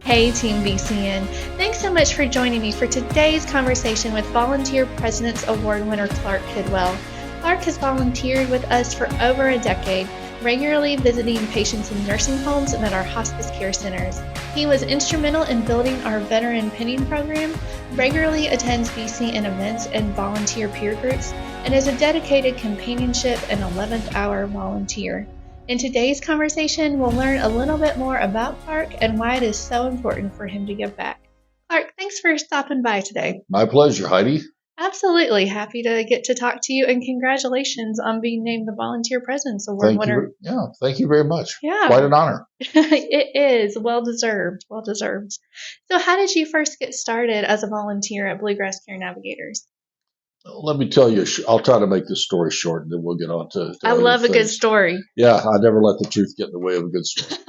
Hey, Team BCN. Thanks so much for joining me for today's conversation with Volunteer President's Award winner Clark Kidwell. Clark has volunteered with us for over a decade, regularly visiting patients in nursing homes and at our hospice care centers. He was instrumental in building our veteran penning program, regularly attends BCN events and volunteer peer groups, and is a dedicated companionship and 11th hour volunteer. In today's conversation, we'll learn a little bit more about Clark and why it is so important for him to give back. Clark, thanks for stopping by today. My pleasure, Heidi. Absolutely. Happy to get to talk to you, and congratulations on being named the Volunteer President's Award winner. Thank you very much. Yeah. Quite an honor. It is. Well deserved. Well deserved. So how did you first get started as a volunteer at Bluegrass Care Navigators? Let me tell you, I'll try to make this story short, and then we'll get on to I love a good story. Yeah, I never let the truth get in the way of a good story.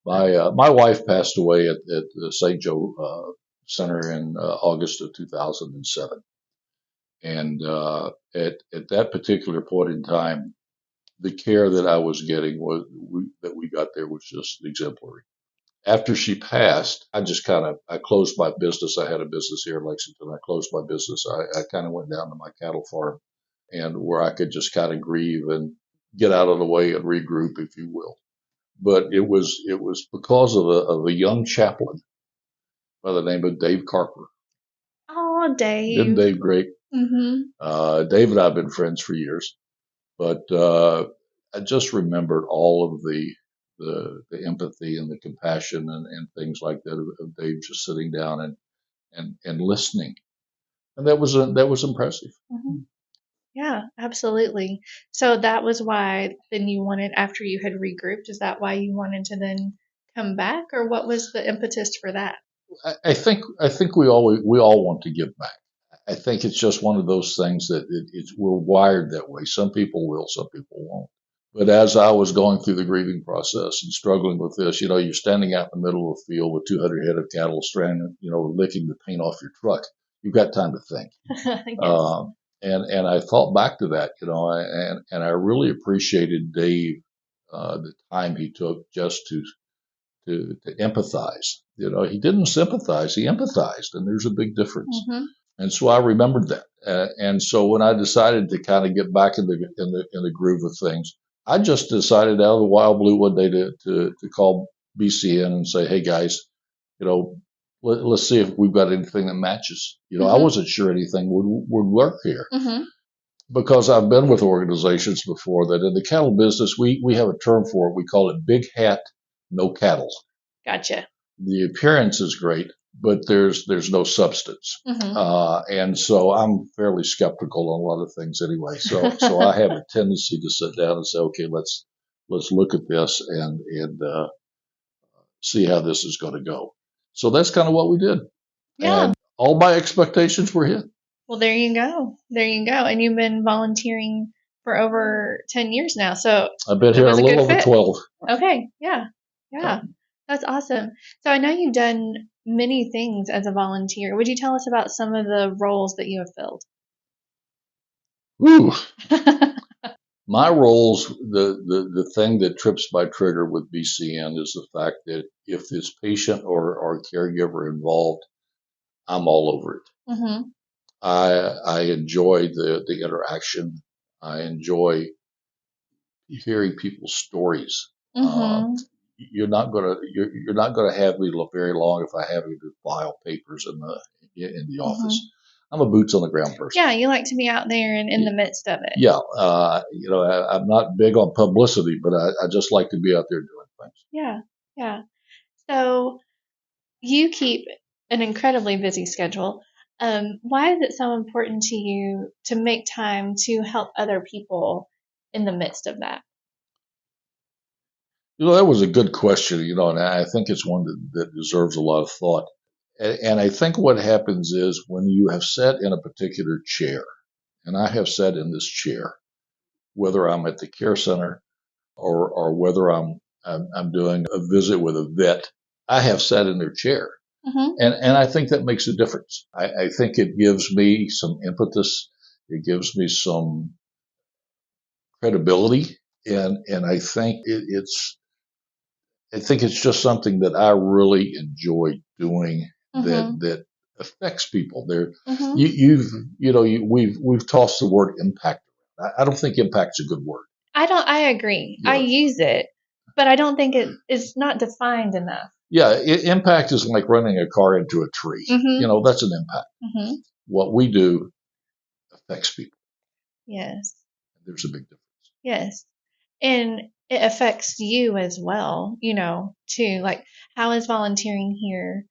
My wife passed away at the St. Joe Center in August of 2007. And at that particular point in time, the care that I was getting that we got there was just exemplary. After she passed, I closed my business. I had a business here in Lexington. I closed my business. I kind of went down to my cattle farm, and where I could just kind of grieve and get out of the way and regroup, if you will. But it was because of a young chaplain by the name of Dave Carper. Oh, Dave. Isn't Dave great? Mm-hmm. Dave and I have been friends for years, but I just remembered all of the empathy and the compassion and things like that of Dave just sitting down and listening, and that was impressive. Mm-hmm. Yeah, absolutely. So that was why then you wanted, after you had regrouped, is that why you wanted to then come back, or what was the impetus for that? I think we all want to give back. I think it's just one of those things that we're wired that way. Some people will, some people won't. But as I was going through the grieving process and struggling with this, you're standing out in the middle of a field with 200 head of cattle stranded, licking the paint off your truck. You've got time to think. Yes. And I thought back to that, and I really appreciated Dave, the time he took just to empathize. He didn't sympathize, he empathized, and there's a big difference. Mm-hmm. And so I remembered that. And so when I decided to kind of get back in the groove of things, I just decided out of the wild blue one day to call BCN and say, hey guys, let's see if we've got anything that matches. Mm-hmm. I wasn't sure anything would work here. Mm-hmm. Because I've been with organizations before that in the cattle business, we have a term for it. We call it big hat, no cattle. Gotcha. The appearance is great, but there's no substance. Mm-hmm. And so I'm fairly skeptical on a lot of things anyway. So I have a tendency to sit down and say, okay, let's look at this and see how this is going to go. So that's kind of what we did. Yeah. And all my expectations were hit. Well, there you go. There you go. And you've been volunteering for over 10 years now. So I've been here a little over 12. Okay. Yeah. That's awesome. So I know you've done many things as a volunteer. Would you tell us about some of the roles that you have filled? Ooh. My roles, the thing that trips my trigger with BCN is the fact that if this patient or caregiver involved, I'm all over it. Mm-hmm. I enjoy the interaction. I enjoy hearing people's stories. Mm-hmm. You're not gonna have me look very long if I have you to file papers in the office. I'm a boots on the ground person. Yeah, you like to be out there and in the midst of it. Yeah, I'm not big on publicity, but I just like to be out there doing things. Yeah. So you keep an incredibly busy schedule. Why is it so important to you to make time to help other people in the midst of that? That was a good question, and I think it's one that deserves a lot of thought. And I think what happens is when you have sat in a particular chair, and I have sat in this chair, whether I'm at the care center or whether I'm doing a visit with a vet, I have sat in their chair. Mm-hmm. And I think that makes a difference. I think it gives me some impetus. It gives me some credibility. And I think I think it's just something that I really enjoy doing Mm-hmm. that affects people. There, Mm-hmm. we've tossed the word impact. I don't think impact's a good word. I agree. You I know, use it, but I don't think it's not defined enough. yeah, impact is like running a car into a tree. Mm-hmm. That's an impact. Mm-hmm. What we do affects people. Yes. There's a big difference. Yes. And it affects you as well, too. Like, how has volunteering here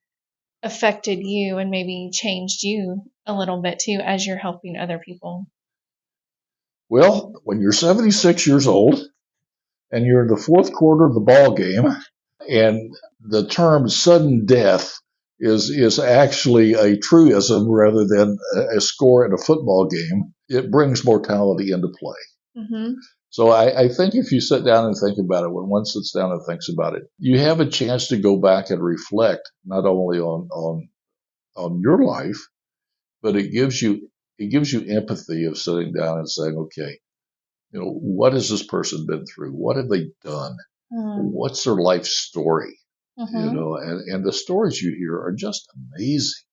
affected you and maybe changed you a little bit too as you're helping other people? Well, when you're 76 years old and you're in the fourth quarter of the ball game, and the term sudden death is actually a truism rather than a score in a football game, it brings mortality into play. Mm-hmm. So I think if you sit down and think about it, when one sits down and thinks about it, you have a chance to go back and reflect not only on your life, but it gives you empathy of sitting down and saying, okay, what has this person been through? What have they done? What's their life story? Mm-hmm. And the stories you hear are just amazing.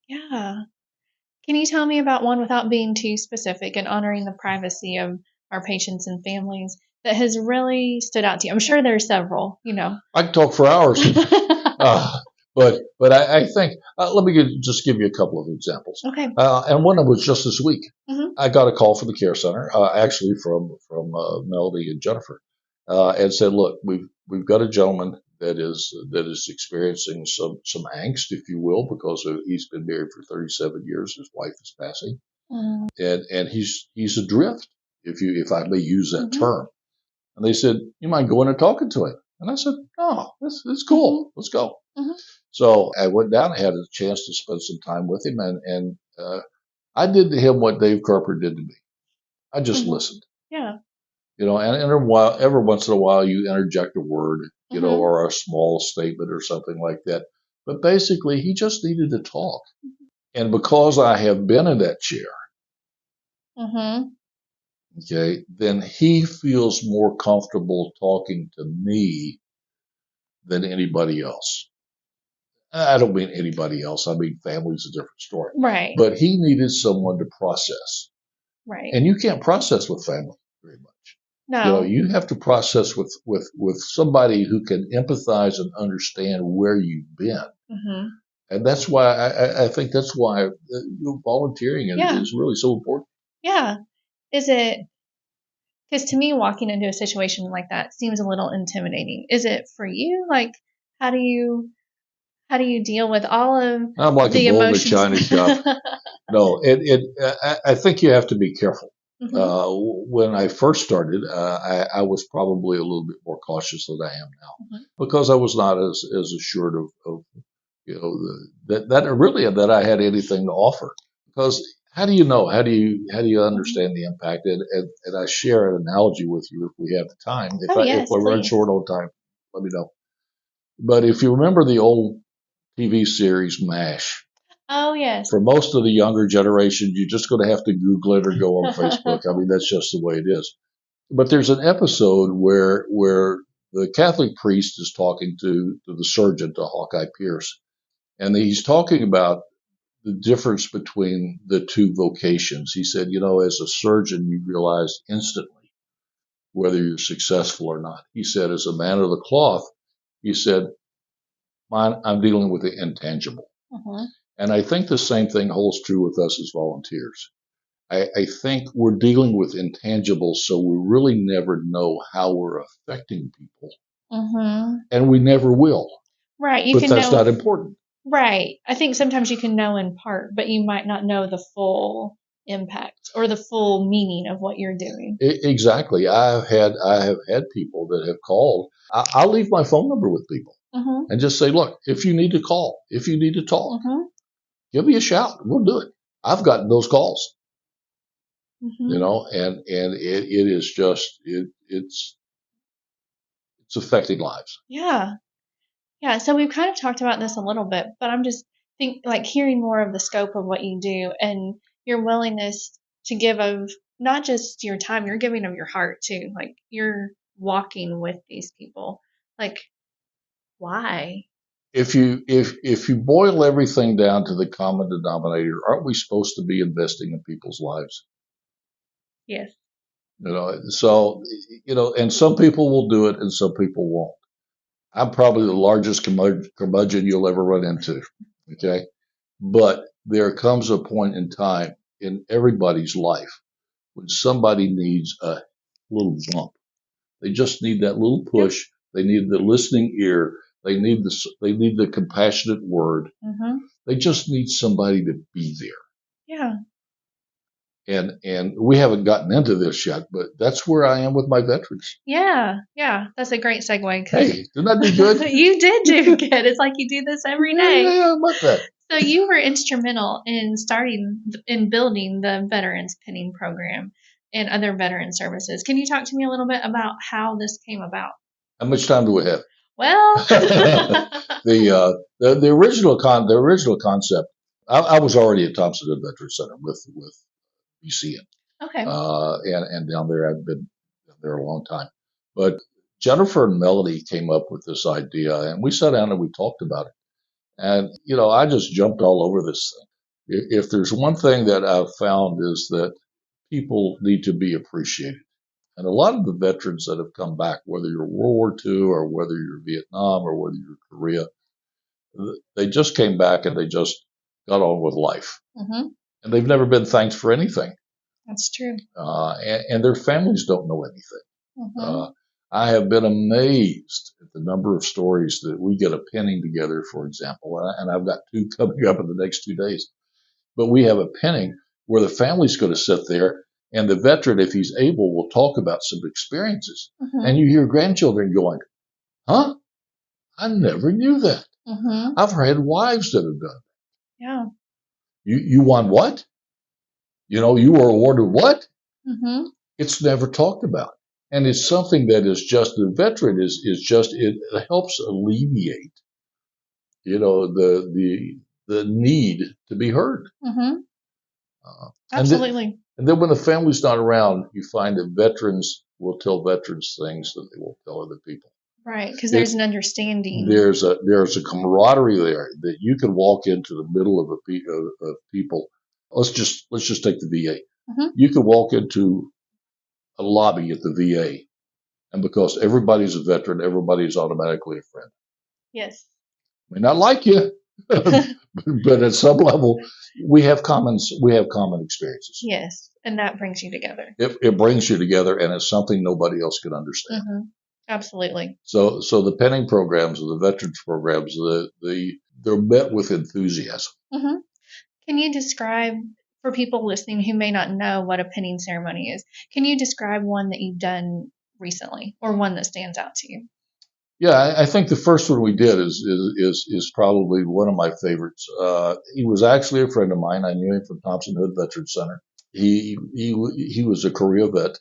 Yeah. Can you tell me about one without being too specific and honoring the privacy of our patients and families that has really stood out to you? I'm sure there's several. I can talk for hours. But I think let me just give you a couple of examples. Okay. And one of them was just this week. Mm-hmm. I got a call from the care center, actually from Melody and Jennifer, and said, "Look, we've got a gentleman that is experiencing some angst, if you will, because he's been married for 37 years. His wife is passing, and he's adrift, if I may use that Mm-hmm. term." And they said, "You mind going and talking to him?" And I said, "Oh, that's cool. Let's go." Mm-hmm. So I went down and had a chance to spend some time with him, and I did to him what Dave Carper did to me. I just Mm-hmm. listened. Yeah. And every once in a while, you interject a word, Mm-hmm. or a small statement or something like that. But basically, he just needed to talk. And because I have been in that chair, Mm-hmm. okay, then he feels more comfortable talking to me than anybody else. I don't mean anybody else. I mean, family's a different story. Right. But he needed someone to process. Right. And you can't process with family very much. No. You have to process with somebody who can empathize and understand where you've been. Mm-hmm. And that's why I think that's why volunteering Yeah. is really so important. Yeah. Is it? Because to me, walking into a situation like that seems a little intimidating. Is it for you? Like, how do you deal with all of I'm like a the bull in a emotions? china shop. No, I think you have to be careful. Mm-hmm. When I first started, I was probably a little bit more cautious than I am now Mm-hmm. because I was not as assured of that I had anything to offer. Because how do you know? How do you Mm-hmm. understand the impact? And I share an analogy with you if we have the time. Oh If yes, we run please. short on time, let me know. But if you remember the old TV series MASH, Oh yes. for most of the younger generation, you're just going to have to Google it or go on Facebook. I mean, that's just the way it is. But there's an episode where the Catholic priest is talking to the surgeon, to Hawkeye Pierce, and he's talking about the difference between the two vocations. He said, as a surgeon, you realize instantly whether you're successful or not. He said, as a man of the cloth, he said, I'm dealing with the intangible. Mm-hmm. And I think the same thing holds true with us as volunteers. I think we're dealing with intangibles, so we really never know how we're affecting people, Mm-hmm. and we never will. Right. You But can that's know. not important. Right. I think sometimes you can know in part, but you might not know the full impact or the full meaning of what you're doing. Exactly. I have had people that have called. I'll leave my phone number with people Mm-hmm. and just say, look, if you need to call, if you need to talk, Mm-hmm. give me a shout. We'll do it. I've gotten those calls, Mm-hmm. and it is just it's affecting lives. Yeah. Yeah. So we've kind of talked about this a little bit, but I'm just like hearing more of the scope of what you do and your willingness to give of not just your time, you're giving of your heart too. Like you're walking with these people. Like Why? If you boil everything down to the common denominator, aren't we supposed to be investing in people's lives? Yes. So and some people will do it and some people won't. I'm probably the largest curmudgeon you'll ever run into. Okay. But there comes a point in time in everybody's life when somebody needs a little bump. They just need that little Yep. push. They need the listening ear. They need the compassionate word. Mm-hmm. They just need somebody to be there. Yeah. And we haven't gotten into this yet, but that's where I am with my veterans. Yeah. Yeah. That's a great segue. Hey, didn't I do good? You did do good. It's like you do this every day. Yeah, about that. So you were instrumental in building the Veterans Pinning Program and other veteran services. Can you talk to me a little bit about how this came about? How much time do we have? Well, The original concept. I was already at Thompson Hood Veteran Center with BCN, okay. and down there I've been there a long time. But Jennifer and Melody came up with this idea, and we sat down and we talked about it. And I just jumped all over this thing. If there's one thing that I've found is that people need to be appreciated. And a lot of the veterans that have come back, whether you're World War II or whether you're Vietnam or whether you're Korea, they just came back and they just got on with life. Mm-hmm. And they've never been thanked for anything. That's true. And their families don't know anything. Mm-hmm. I have been amazed at the number of stories that we get a pinning together, for example, and I've got two coming up in the next 2 days. But we have a pinning where the family's going to sit there and the veteran, if he's able, will talk about some experiences. Mm-hmm. And you hear grandchildren going, huh? I never knew that. Mm-hmm. I've had wives that have done it. Yeah. You won what? You were awarded what? Mm-hmm. It's never talked about. And it's something that is just, the veteran is just, it helps alleviate, the need to be heard. Mm-hmm. And Absolutely. then when the family's not around, you find that veterans will tell veterans things that they won't tell other people. Right, because there's an understanding. There's a camaraderie there that you can walk into the middle of of people. Let's just take the VA. Mm-hmm. You can walk into a lobby at the VA, and because everybody's a veteran, everybody's automatically a friend. Yes. May not like you, but at some level, we have common experiences. Yes, and that brings you together. It brings you together, and it's something nobody else can understand. Mm-hmm. Absolutely. So the penning programs or the veterans programs, they're met with enthusiasm. Mm-hmm. Can you describe, for people listening who may not know what a pinning ceremony is, can you describe one that you've done recently or one that stands out to you? Yeah, I think the first one we did is probably one of my favorites. He was actually a friend of mine. I knew him from Thompson Hood Veterans Center. He was a Korea vet,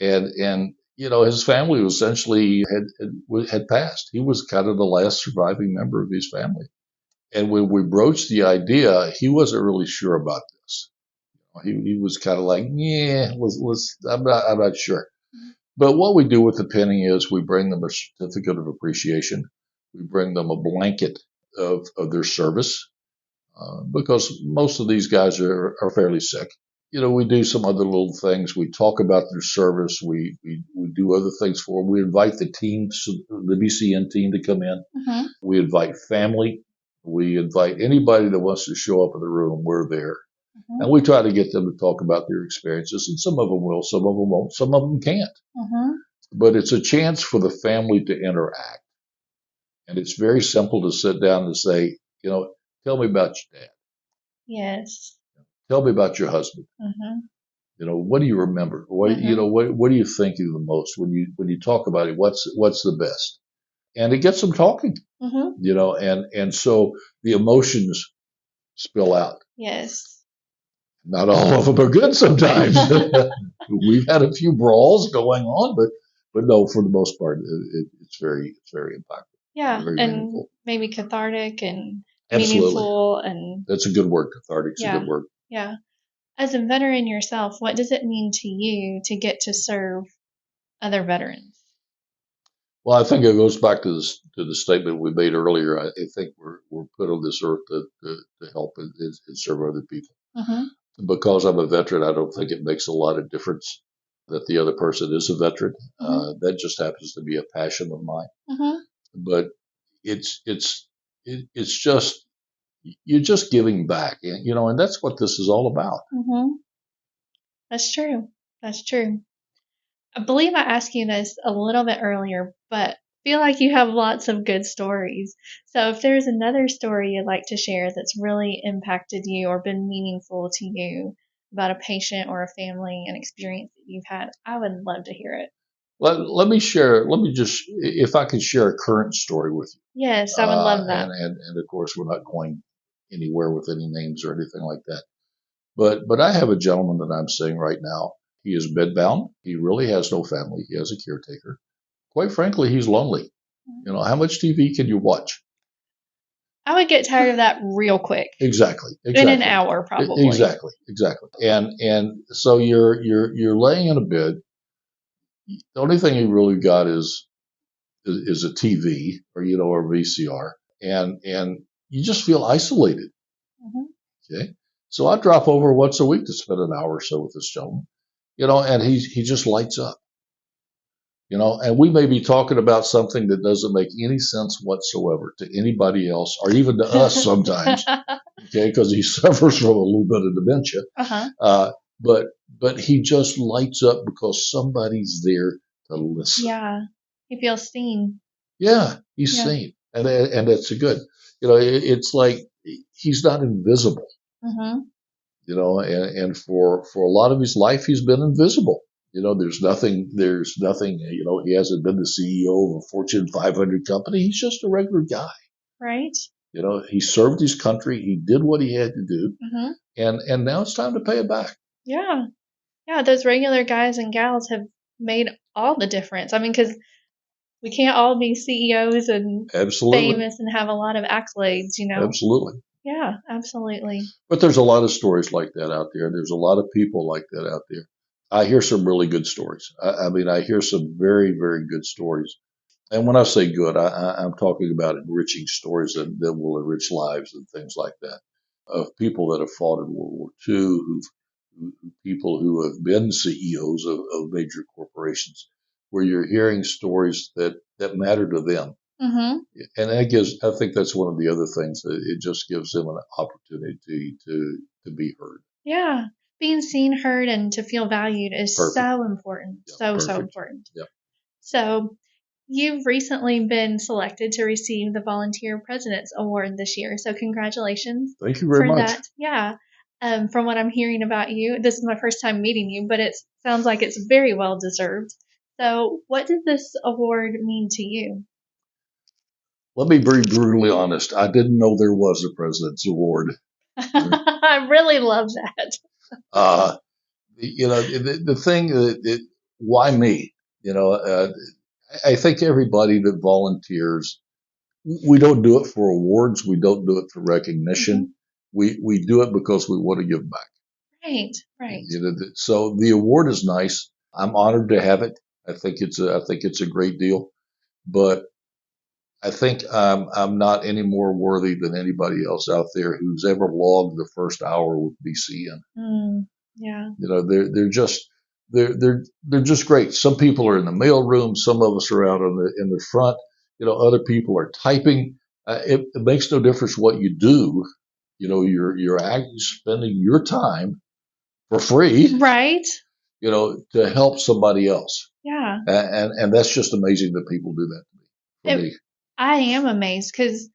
and his family essentially had passed. He was kind of the last surviving member of his family. And when we broached the idea, he wasn't really sure about this. He was kind of like, yeah, I'm not sure. But what we do with the pinning is we bring them a certificate of appreciation. We bring them a blanket of their service, because most of these guys are fairly sick. We do some other little things. We talk about their service. We do other things for them. We invite the teams, the BCN team, to come in. Mm-hmm. We invite family. We invite anybody that wants to show up in the room. We're there. Mm-hmm. And we try to get them to talk about their experiences, and some of them will, some of them won't, some of them can't. Mm-hmm. But it's a chance for the family to interact. And it's very simple to sit down and say, tell me about your dad. Yes. Tell me about your husband. Mm-hmm. What do you remember? What do you think of the most when you talk about it? What's the best? And it gets them talking. Mm-hmm. And so the emotions spill out. Yes. Not all of them are good sometimes. We've had a few brawls going on, but no, for the most part, it's very impactful. Yeah, very and meaningful. Maybe cathartic and Absolutely. meaningful, and that's a good word. Cathartic's a good word. Yeah. As a veteran yourself, what does it mean to you to get to serve other veterans? Well, I think it goes back to the statement we made earlier. I think we're put on this earth to help and serve other people. Mm-hmm. Because I'm a veteran, I don't think it makes a lot of difference that the other person is a veteran. Mm-hmm. That just happens to be a passion of mine. Mm-hmm. But it's just you're just giving back, and that's what this is all about. Mm-hmm. That's true. That's true. I believe I asked you this a little bit earlier, but feel like you have lots of good stories. So if there's another story you'd like to share that's really impacted you or been meaningful to you about a patient or a family, an experience that you've had, I would love to hear it. Let me share. Let me just, if I could share a current story with you. Yes, I would love And, that. and of course, we're not going anywhere with any names or anything like that. But I have a gentleman that I'm seeing right now. He is bedbound. He really has no family. He has a caretaker. Quite frankly, he's lonely. How much TV can you watch? I would get tired of that real quick. Exactly. In an hour, probably. Exactly. And so you're laying in a bed. The only thing you really got is a TV or VCR, and you just feel isolated. Mm-hmm. Okay, so I drop over once a week to spend an hour or so with this gentleman, and he just lights up, and we may be talking about something that doesn't make any sense whatsoever to anybody else or even to us sometimes, okay, because he suffers from a little bit of dementia, Uh-huh. but he just lights up because somebody's there to listen. Yeah. He feels seen. Yeah, he's Yeah. seen, and that's a good. It's like he's not invisible. Mm-hmm. And for a lot of his life, he's been invisible. There's nothing. There's nothing. He hasn't been the CEO of a Fortune 500 company. He's just a regular guy. Right. He served his country. He did what he had to do, Mm-hmm. and now it's time to pay it back. Yeah. Yeah, those regular guys and gals have made all the difference. I mean, because we can't all be CEOs and Absolutely, famous and have a lot of accolades. absolutely. Yeah, absolutely. But there's a lot of stories like that out there. There's a lot of people like that out there. I hear some really good stories. I mean, I hear some very, very good stories. And when I say good, I'm talking about enriching stories that will enrich lives and things like that of people that have fought in World War II, people who have been CEOs of major corporations, where you're hearing stories that matter to them. Mm-hmm. And I think that's one of the other things that it just gives them an opportunity to be heard. Yeah. Being seen, heard, and to feel valued is Perfect. so important. Yeah, So perfect. important. Yeah. So, you've recently been selected to receive the Volunteer President's Award this year. So, congratulations. Thank you very for much. that. Yeah. From what I'm hearing about you, this is my first time meeting you, but it sounds like it's very well deserved. So, what does this award mean to you? Let me be brutally honest. I didn't know there was a President's Award. I really love that. Uh, the thing why me? I think everybody that volunteers, we don't do it for awards. We don't do it for recognition. Mm-hmm. We do it because we want to give back. Right, right. So the award is nice. I'm honored to have it. I think it's a great deal, but I think I'm not any more worthy than anybody else out there who's ever logged the first hour with BCN. Yeah. They're just great. Some people are in the mail room. Some of us are out in the front. Other people are typing. It makes no difference what you do. You're actually spending your time for free, Right. to help somebody else. Yeah. And that's just amazing that people do that for me. I am amazed because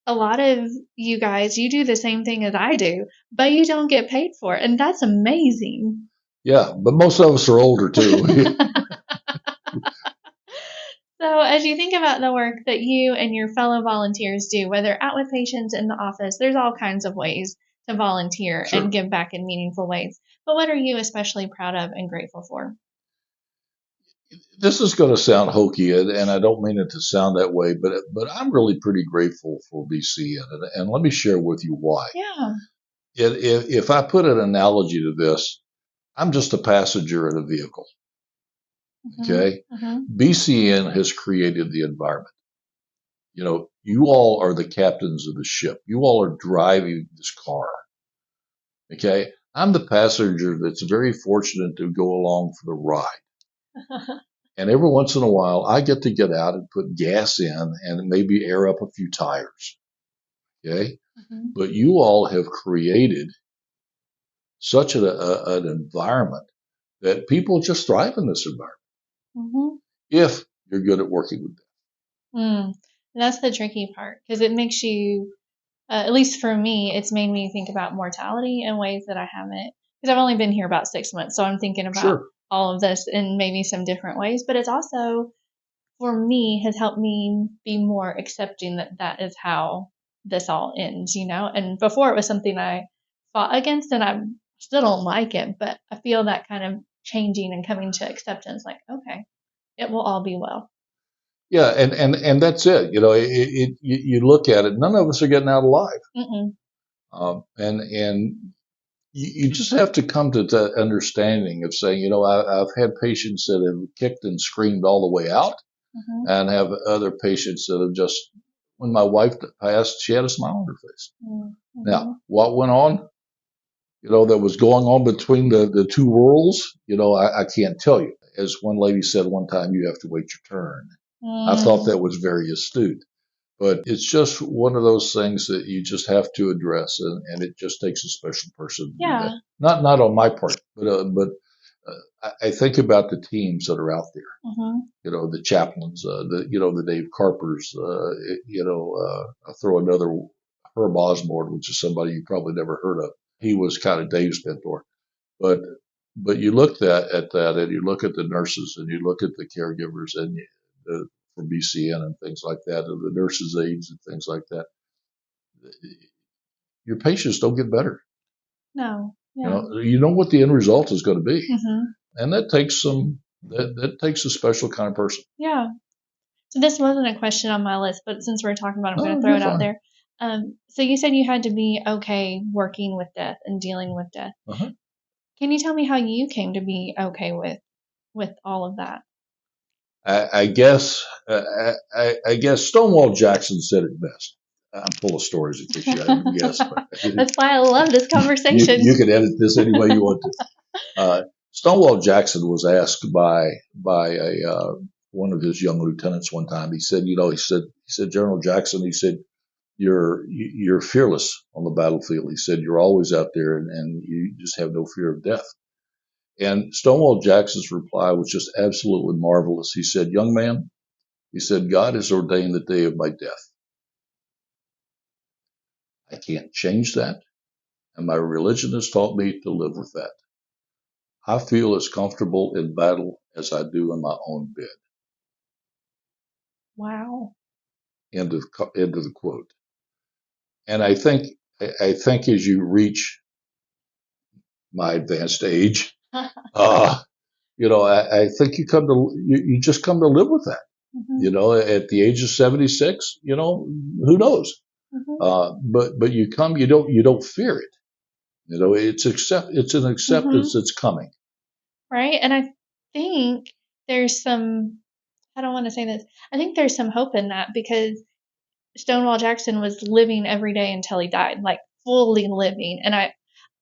a lot of you guys, you do the same thing as I do, but you don't get paid for it. And that's amazing. Yeah, but most of us are older too. So, as you think about the work that you and your fellow volunteers do, whether out with patients in the office, there's all kinds of ways to volunteer Sure. and give back in meaningful ways. But what are you especially proud of and grateful for? This is going to sound hokey, and I don't mean it to sound that way, but I'm really pretty grateful for BCN, and let me share with you why. Yeah. If I put an analogy to this, I'm just a passenger in a vehicle. Okay. Mm-hmm. BCN has created the environment. You all are the captains of the ship. You all are driving this car. Okay. I'm the passenger that's very fortunate to go along for the ride. And every once in a while, I get out and put gas in and maybe air up a few tires. Okay. Mm-hmm. But you all have created such an environment that people just thrive in this environment Mm-hmm. if you're good at working with them. That's the tricky part because it makes you, at least for me, it's made me think about mortality in ways that I haven't. Because I've only been here about 6 months, so I'm thinking about Sure. all of this in maybe some different ways. But it's also, for me, has helped me be more accepting that that is how this all ends, And before it was something I fought against, and I still don't like it, but I feel that kind of changing and coming to acceptance, like, okay, it will all be well. Yeah, and that's it. You look at it. None of us are getting out alive, Mm-mm. and you just have to come to that understanding of saying, I've had patients that have kicked and screamed all the way out, Mm-hmm. and have other patients that have just. When my wife passed, she had a smile on her face. Mm-hmm. Now, what went on? That was going on between the two worlds. I can't tell you. As one lady said one time, you have to wait your turn. I thought that was very astute. But it's just one of those things that you just have to address, and it just takes a special person to do Yeah. that. Not on my part, but I think about the teams that are out there. Mm-hmm. The chaplains, the Dave Carpers. I'll throw another Herb Osborne, which is somebody you probably never heard of. He was kind of Dave's mentor, but you look at that, and you look at the nurses, and you look at the caregivers, and for BCN and things like that, and the nurses' aides and things like that. Your patients don't get better. No. Yeah. You know what the end result is going to be, Mm-hmm. and that takes that takes a special kind of person. Yeah. So this wasn't a question on my list, but since we're talking about it, I'm going No, to throw you're it out fine. there. So you said you had to be okay working with death and dealing with death. Uh-huh. Can you tell me how you came to be okay with all of that? I guess I guess Stonewall Jackson said it best. I'm full of stories in case you haven't guessed, but That's why I love this conversation. you can edit this any way you want to. Stonewall Jackson was asked by one of his young lieutenants one time. He said, he said, General Jackson, he said, you're fearless on the battlefield. He said, you're always out there, and you just have no fear of death. And Stonewall Jackson's reply was just absolutely marvelous. He said, young man, he said, God has ordained the day of my death. I can't change that, and my religion has taught me to live with that. I feel as comfortable in battle as I do in my own bed. Wow. End of the quote. And I think as you reach my advanced age, I think you just come to live with that. Mm-hmm. At the age of 76, who knows? Mm-hmm. But you don't fear it. It's an Mm-hmm. acceptance that's coming. Right. And I think there's some, I don't want to say this, I think there's some hope in that because Stonewall Jackson was living every day until he died, like fully living. And I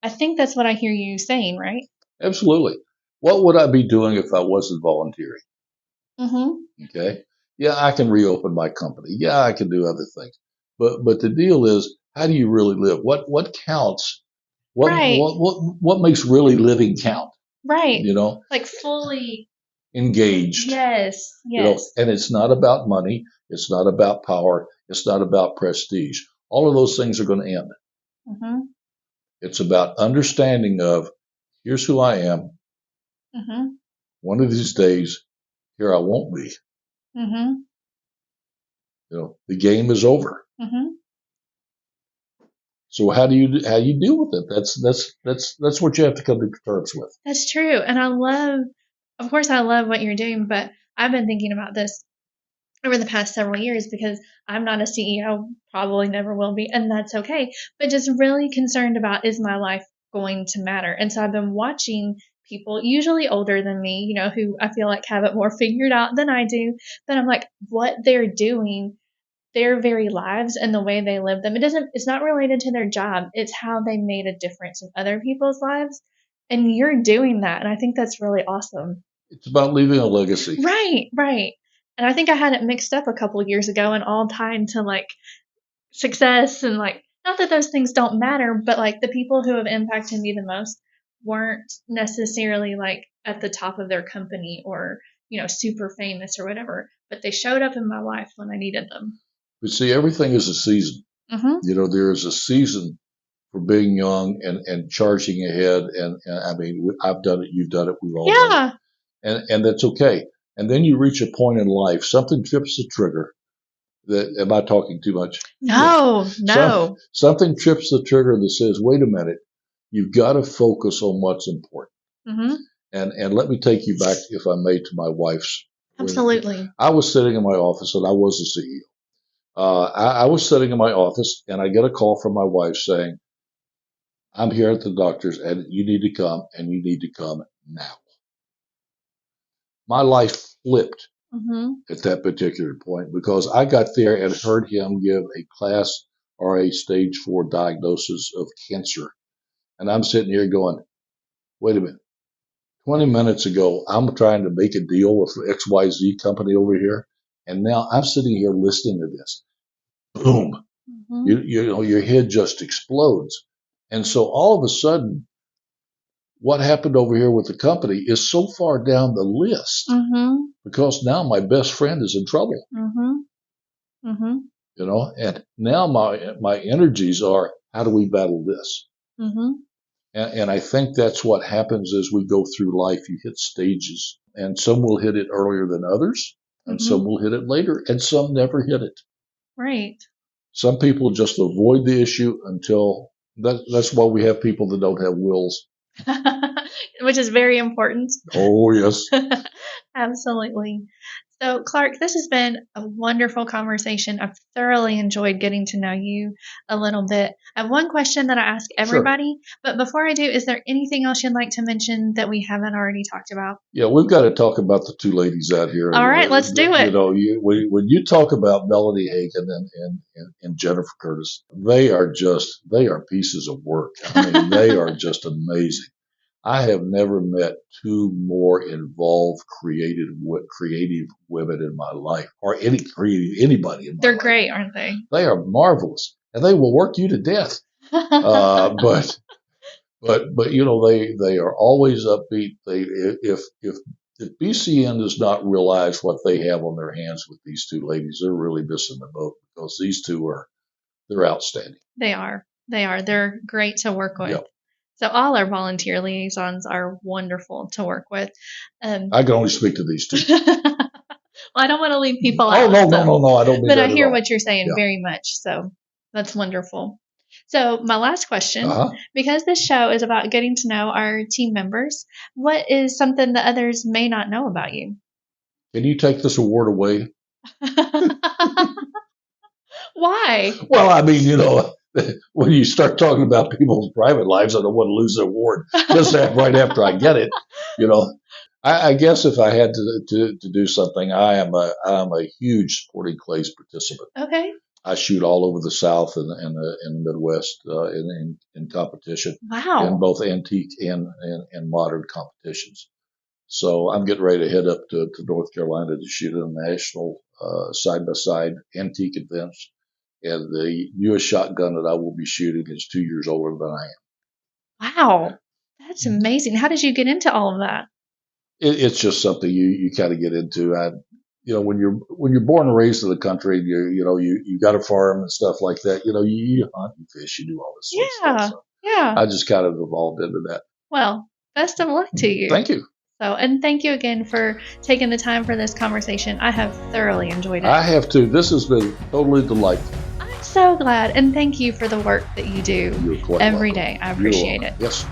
think that's what I hear you saying, right? Absolutely. What would I be doing if I wasn't volunteering? Mm-hmm. Okay. Yeah, I can reopen my company. Yeah, I can do other things. But the deal is, how do you really live? What counts? What Right. what what what makes really living count? Right. You know, Like fully. engaged. Yes. Yes. And it's not about money. It's not about power. It's not about prestige. All of those things are going to end. Mm-hmm. It's about understanding of here's who I am. Mm-hmm. One of these days, here I won't be. Mm-hmm. The game is over. Mm-hmm. So how do you deal with it? That's what you have to come to terms with. That's true. And of course, I love what you're doing, but I've been thinking about this over the past several years because I'm not a CEO, probably never will be, and that's okay. But just really concerned about is my life going to matter? And so I've been watching people, usually older than me, who I feel like have it more figured out than I do. But I'm like, what they're doing, their very lives and the way they live them, it's not related to their job. It's how they made a difference in other people's lives. And you're doing that. And I think that's really awesome. It's about leaving a legacy. Right, right. And I think I had it mixed up a couple of years ago and all tied to like success and like, not that those things don't matter, but like the people who have impacted me the most weren't necessarily like at the top of their company or, super famous or whatever, but they showed up in my life when I needed them. But see, everything is a season. Mm-hmm. There is a season for being young and charging ahead. And I mean, I've done it. You've done it. We've all done it. And that's okay. And then you reach a point in life, something trips the trigger. Am I talking too much? No. Something trips the trigger that says, wait a minute, you've got to focus on what's important. Mm-hmm. And let me take you back, if I may, to my wife's. Absolutely. I was sitting in my office, and I was the CEO. I was sitting in my office, and I get a call from my wife saying, I'm here at the doctor's, and you need to come, and you need to come now. My life flipped at that particular point because I got there and heard him give a class or a stage 4 diagnosis of cancer. And I'm sitting here going, wait a minute. 20 minutes ago, I'm trying to make a deal with XYZ company over here. And now I'm sitting here listening to this. Boom. Your head just explodes. And so all of a sudden, what happened over here with the company is so far down the list because now my best friend is in trouble. And now my energies are, how do we battle this? And I think that's what happens as we go through life. You hit stages, and some will hit it earlier than others, and some will hit it later, and some never hit it. Right. Some people just avoid the issue until that's why we have people that don't have wills. Which is very important. Oh, yes. Absolutely. So, Clark, this has been a wonderful conversation. I've thoroughly enjoyed getting to know you a little bit. I have one question that I ask everybody, but before I do, is there anything else you'd like to mention that we haven't already talked about? Yeah, we've got to talk about the two ladies out here. All right, let's do it. When you talk about Melanie Hagan and Jennifer Curtis, they are pieces of work. I mean, they are just amazing. I have never met two more involved, creative women in my life, or anybody in my life. They're great, aren't they? They are marvelous, and they will work you to death. But they are always upbeat. If BCN does not realize what they have on their hands with these two ladies, they're really missing the boat because these two they're outstanding. They are. They're great to work with. Yep. So all our volunteer liaisons are wonderful to work with. I can only speak to these two. Well, I don't want to leave people out. No, I don't mean but that I hear at all. what you're saying very much. So that's wonderful. So my last question, because this show is about getting to know our team members, what is something that others may not know about you? Can you take this award away? Why? Well, I mean, when you start talking about people's private lives, I don't want to lose the award just right after I get it. I guess if I had to do something, I am a huge sporting clays participant. Okay. I shoot all over the South and the Midwest in competition. Wow. In both antique and modern competitions. So I'm getting ready to head up to North Carolina to shoot a national side-by-side antique events. And the newest shotgun that I will be shooting is 2 years older than I am. Wow. That's amazing. How did you get into all of that? It's just something you kind of get into. When you're born and raised in the country, you got a farm and stuff like that. You hunt, you fish, you do all this sort of stuff. So yeah. I just kind of evolved into that. Well, best of luck to you. Thank you. And thank you again for taking the time for this conversation. I have thoroughly enjoyed it. I have too. This has been totally delightful. I'm so glad. And thank you for the work that you do every day. I appreciate it. Yes.